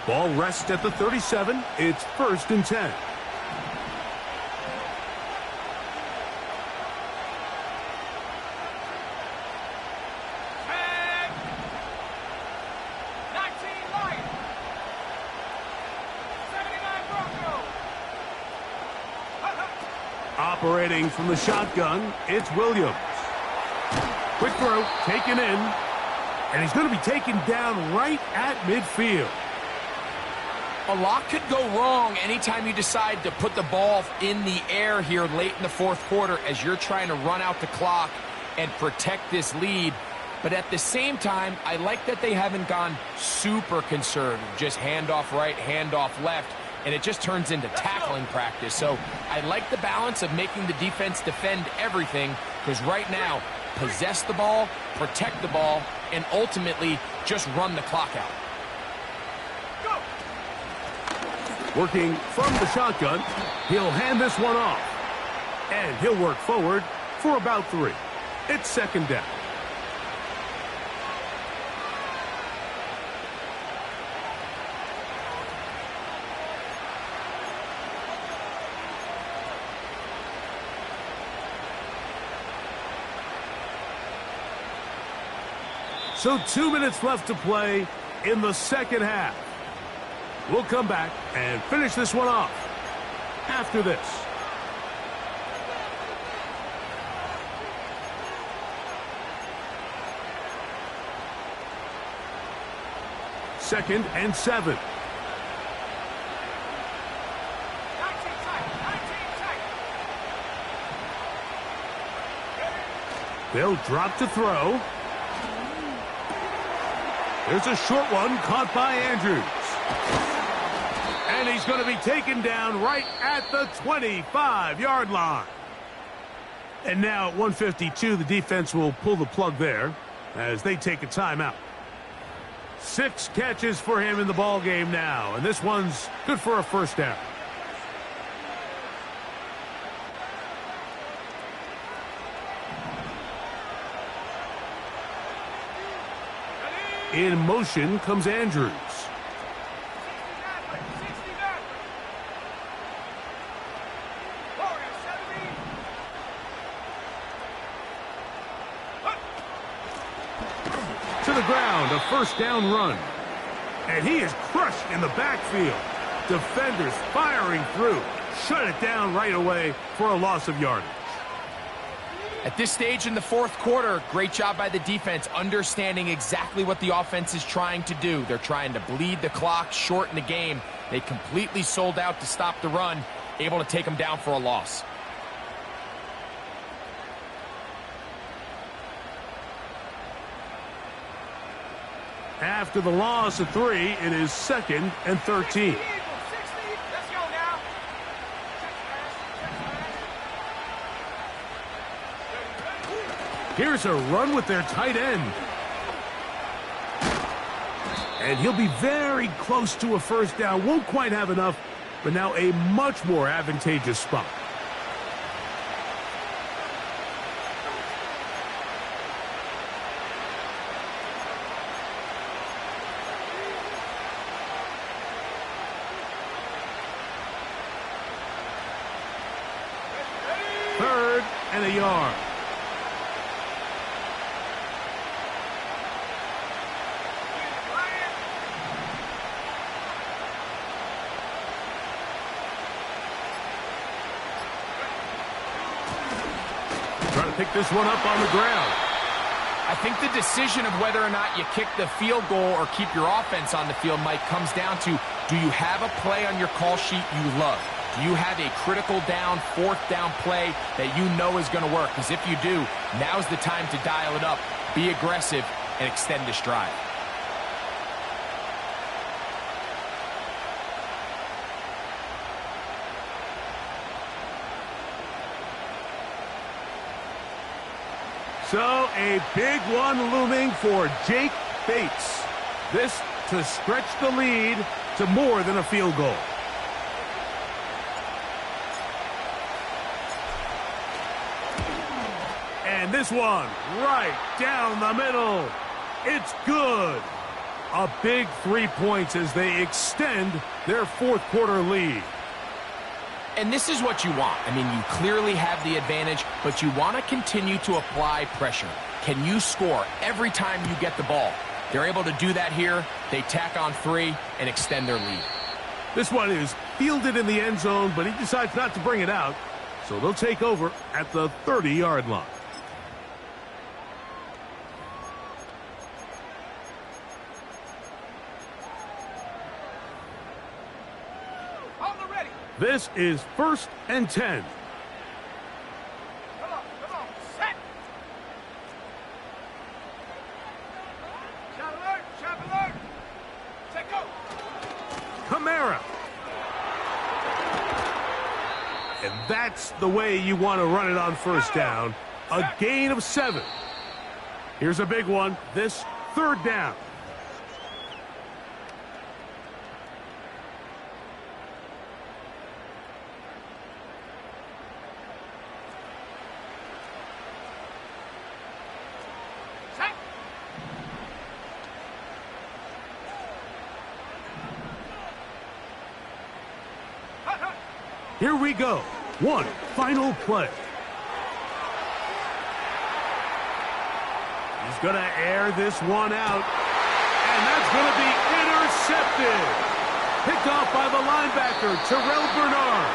Ball rests at the 37. It's 1st and 10. Operating from the shotgun, it's Williams. Quick throw, taken in, and he's going to be taken down right at midfield. A lot could go wrong anytime you decide to put the ball in the air here late in the 4th quarter as you're trying to run out the clock and protect this lead. But at the same time, I like that they haven't gone super conservative, just handoff right, handoff left, and it just turns into tackling practice. So I like the balance of making the defense defend everything, because right now, possess the ball, protect the ball, and ultimately just run the clock out. Working from the shotgun, he'll hand this one off. And he'll work forward for about 3. It's 2nd down. So 2 minutes left to play in the 2nd half. We'll come back and finish this one off after this. Second and 7. They'll drop to throw. There's a short one caught by Andrews. And he's going to be taken down right at the 25-yard line. And now at 1:52, the defense will pull the plug there as they take a timeout. 6 catches for him in the ball game now, and this one's good for a first down. In motion comes Andrews. the ground, a first down run. And he is crushed in the backfield. Defenders firing through. Shut it down right away for a loss of yardage. At this stage in the fourth quarter, great job by the defense, understanding exactly what the offense is trying to do. They're trying to bleed the clock, shorten the game. They completely sold out to stop the run, able to take them down for a loss. After the loss of 3, it is 2nd and 13. Let's go now. Here's a run with their tight end. And he'll be very close to a first down. Won't quite have enough, but now a much more advantageous spot. Third and a yard. Trying to pick this one up on the ground. I think the decision of whether or not you kick the field goal or keep your offense on the field, Mike, comes down to, do you have a play on your call sheet you love? Do you have a critical down, fourth down play that you know is going to work? Because if you do, now's the time to dial it up, be aggressive, and extend this drive. So a big one looming for Jake Bates. This to stretch the lead to more than a field goal. And this one right down the middle. It's good. A big 3 points as they extend their fourth quarter lead. And this is what you want. I mean, you clearly have the advantage, but you want to continue to apply pressure. Can you score every time you get the ball? They're able to do that here. They tack on 3 and extend their lead. This one is fielded in the end zone, but he decides not to bring it out. So they'll take over at the 30-yard line. This is 1st and 10. Come on, set. Shot alert. Set go. Kamara. And that's the way you want to run it on first down. A gain of 7. Here's a big one. This 3rd down. Here we go. One final play. He's going to air this one out. And that's going to be intercepted. Picked off by the linebacker, Terrell Bernard.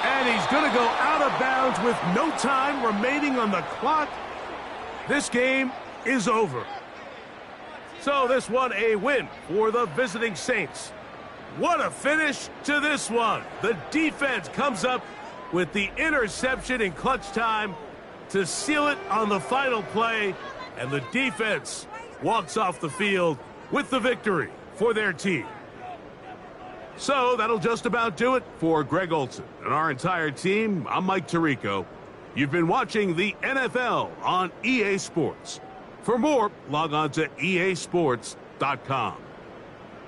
And he's going to go out of bounds with no time remaining on the clock. This game is over. So this one a win for the visiting Saints. What a finish to this one. The defense comes up with the interception in clutch time to seal it on the final play, and the defense walks off the field with the victory for their team. So that'll just about do it for Greg Olson and our entire team. I'm Mike Tirico. You've been watching the NFL on EA Sports. For more, log on to easports.com.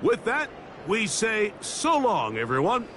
With that, we say so long, everyone.